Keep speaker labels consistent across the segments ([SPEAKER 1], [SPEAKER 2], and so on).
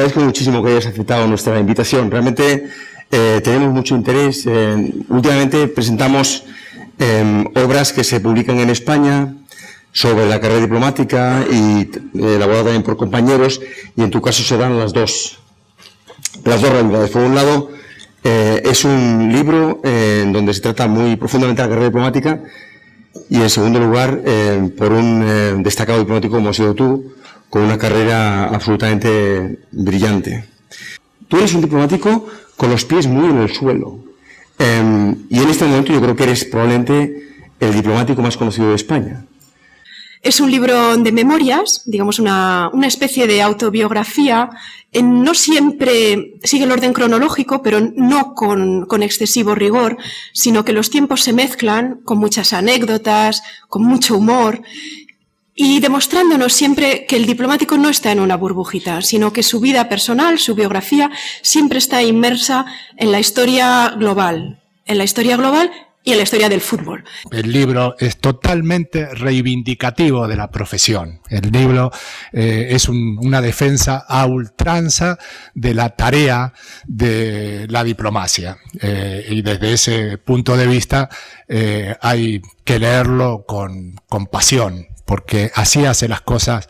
[SPEAKER 1] agradezco muchísimo que hayas aceptado nuestra invitación. Realmente tenemos mucho interés. Últimamente presentamos obras que se publican en España sobre la carrera diplomática y elaborada también por compañeros, y en tu caso se dan las dos realidades. Por un lado, es un libro en donde se trata muy profundamente la carrera diplomática, y en segundo lugar, por un destacado diplomático como has sido tú, con una carrera absolutamente brillante. Tú eres un diplomático con los pies muy en el suelo, y en este momento yo creo que eres probablemente el diplomático más conocido de España.
[SPEAKER 2] Es un libro de memorias, digamos una especie de autobiografía. No siempre sigue el orden cronológico, pero no con excesivo rigor, sino que los tiempos se mezclan con muchas anécdotas, con mucho humor, y demostrándonos siempre que el diplomático no está en una burbujita, sino que su vida personal, su biografía, siempre está inmersa en la historia global, y en la historia del fútbol.
[SPEAKER 3] El libro es totalmente reivindicativo de la profesión. El libro es una defensa a ultranza de la tarea de la diplomacia. Y desde ese punto de vista hay que leerlo con pasión, porque así hace las cosas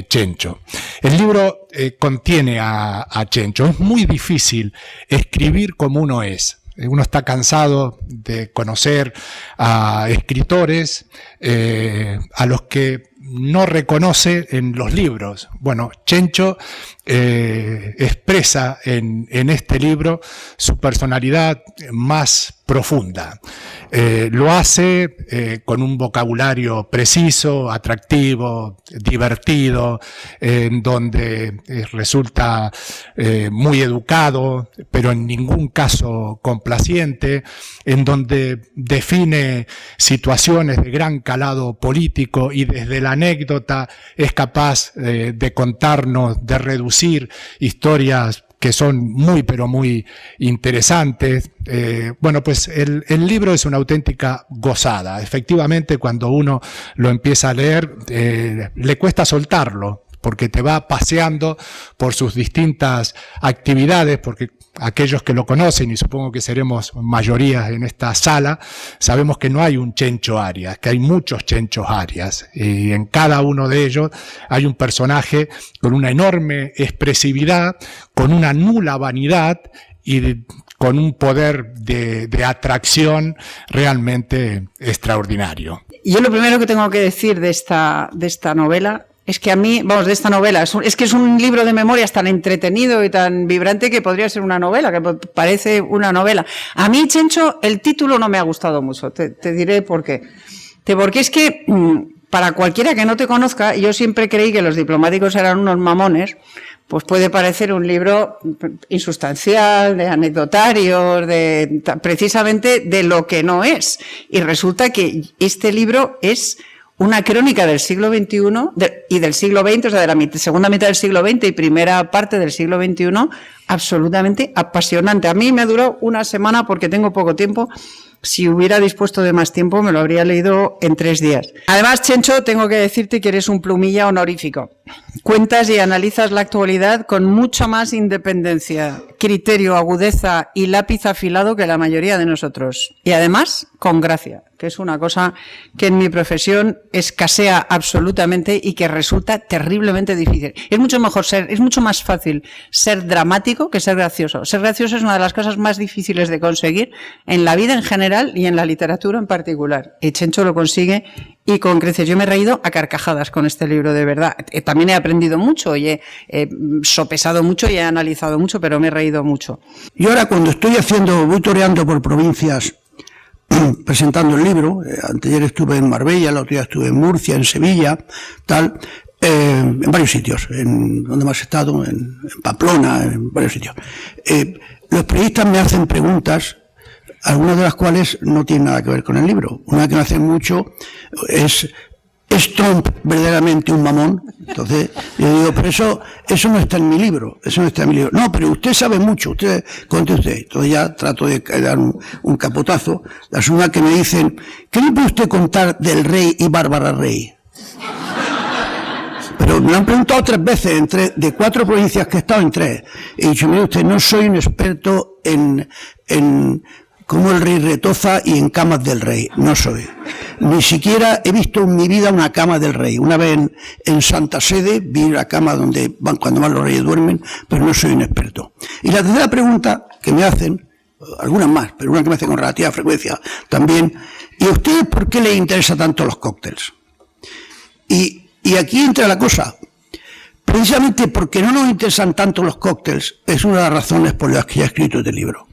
[SPEAKER 3] Chencho. El libro contiene a Chencho. Es muy difícil escribir como uno es. Uno está cansado de conocer a escritores a los que no reconoce en los libros. Bueno, Chencho expresa en este libro su personalidad más profunda. Lo hace con un vocabulario preciso, atractivo, divertido, en donde resulta muy educado, pero en ningún caso complaciente, en donde define situaciones de gran calado político y desde la anécdota es capaz de contarnos, de reducir historias que son muy, pero muy interesantes. Bueno, pues el libro es una auténtica gozada. Efectivamente, cuando uno lo empieza a leer, le cuesta soltarlo, porque te va paseando por sus distintas actividades, porque aquellos que lo conocen, y supongo que seremos mayoría en esta sala, sabemos que no hay un Chencho Arias, que hay muchos Chenchos Arias, y en cada uno de ellos hay un personaje con una enorme expresividad, con una nula vanidad y con un poder de atracción realmente extraordinario.
[SPEAKER 4] Yo lo primero que tengo que decir de esta novela es que a mí, vamos, de esta novela, es que es un libro de memorias tan entretenido y tan vibrante que podría ser una novela, que parece una novela. A mí, Chencho, el título no me ha gustado mucho, te diré por qué. Porque es que, para cualquiera que no te conozca, yo siempre creí que los diplomáticos eran unos mamones, pues puede parecer un libro insustancial, de anecdotarios, precisamente de lo que no es. Y resulta que este libro es una crónica del siglo XXI y del siglo XX, o sea, de la segunda mitad del siglo XX y primera parte del siglo XXI, absolutamente apasionante. A mí me ha durado una semana porque tengo poco tiempo. Si hubiera dispuesto de más tiempo, me lo habría leído en 3 días. Además, Chencho, tengo que decirte que eres un plumilla honorífico. Cuentas y analizas la actualidad con mucha más independencia, criterio, agudeza y lápiz afilado que la mayoría de nosotros. Y además, con gracia, que es una cosa que en mi profesión escasea absolutamente y que resulta terriblemente difícil. Es mucho más fácil ser dramático que ser gracioso. Ser gracioso es una de las cosas más difíciles de conseguir en la vida en general y en la literatura en particular. Y Chencho lo consigue y con creces. Yo me he reído a carcajadas con este libro, de verdad. También he aprendido mucho y he sopesado mucho y he analizado mucho, pero me he reído mucho.
[SPEAKER 5] Y ahora cuando voy toreando por provincias presentando el libro, anteayer estuve en Marbella, la otra día estuve en Murcia, en Sevilla, tal, en varios sitios, donde más he estado, en Pamplona, en varios sitios. Los periodistas me hacen preguntas, algunas de las cuales no tienen nada que ver con el libro. Una que me hacen mucho ¿es Trump verdaderamente un mamón? Entonces yo digo, pero eso no está en mi libro, No, pero usted sabe mucho, cuente usted. Entonces ya trato de dar un capotazo. La segunda que me dicen, ¿qué le puede usted contar del rey y Bárbara Rey? Pero me lo han preguntado 3 veces, de 4 provincias que he estado en 3. He dicho, mire usted, no soy un experto en cómo el rey retoza y en camas del rey. No soy. Ni siquiera he visto en mi vida una cama del rey. Una vez en Santa Sede vi la cama donde van cuando más los reyes duermen, pero no soy un experto. Y la tercera pregunta que me hacen, algunas más, pero una que me hacen con relativa frecuencia también, ¿y a ustedes por qué les interesa tanto los cócteles? Y aquí entra la cosa. Precisamente porque no nos interesan tanto los cócteles, es una de las razones por las que he escrito este libro.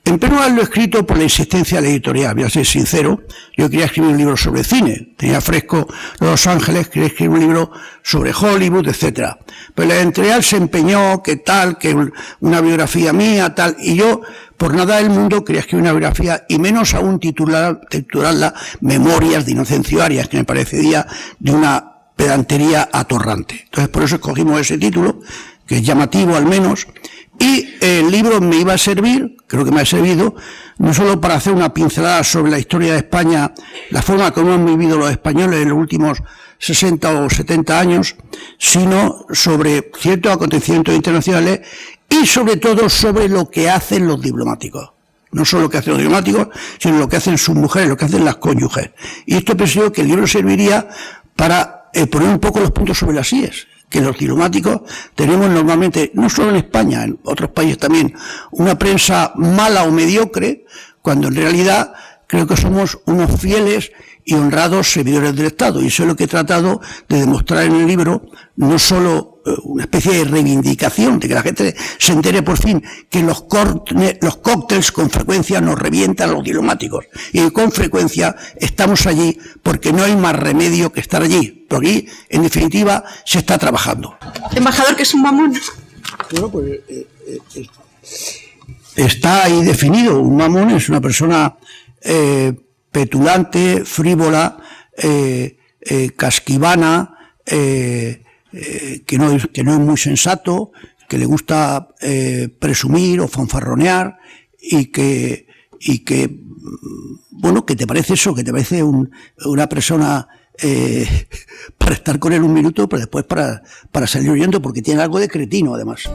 [SPEAKER 5] En primer lugar, lo he escrito por la insistencia de la editorial, voy a ser sincero. Yo quería escribir un libro sobre cine, tenía fresco Los Ángeles, quería escribir un libro sobre Hollywood, etcétera. Pero la editorial se empeñó que tal, que una biografía mía, tal, y yo, por nada del mundo, quería escribir una biografía, y menos aún titularla Memorias de Inocencio Arias, que me parecería de una pedantería atorrante. Entonces, por eso escogimos ese título, que es llamativo al menos, y el libro me iba a servir, creo que me ha servido, no solo para hacer una pincelada sobre la historia de España, la forma como hemos vivido los españoles en los últimos 60 o 70 años, sino sobre ciertos acontecimientos internacionales y sobre todo sobre lo que hacen los diplomáticos. No solo lo que hacen los diplomáticos, sino lo que hacen sus mujeres, lo que hacen las cónyuges. Y esto pensé que el libro serviría para poner un poco los puntos sobre las íes, que los diplomáticos tenemos normalmente, no solo en España, en otros países también, una prensa mala o mediocre, cuando en realidad creo que somos unos fieles y honrados servidores del Estado. Y eso es lo que he tratado de demostrar en el libro, no solo una especie de reivindicación, de que la gente se entere por fin que los cócteles con frecuencia nos revientan a los diplomáticos. Y con frecuencia estamos allí porque no hay más remedio que estar allí. Porque aquí, en definitiva, se está trabajando.
[SPEAKER 2] Embajador, que es un mamón.
[SPEAKER 5] Bueno, pues está ahí definido. Un mamón es una persona petulante, frívola, casquivana, que no es muy sensato, que le gusta presumir o fanfarronear y que bueno, que te parece eso, que te parece una persona para estar con él un minuto, pero después para salir huyendo, porque tiene algo de cretino además.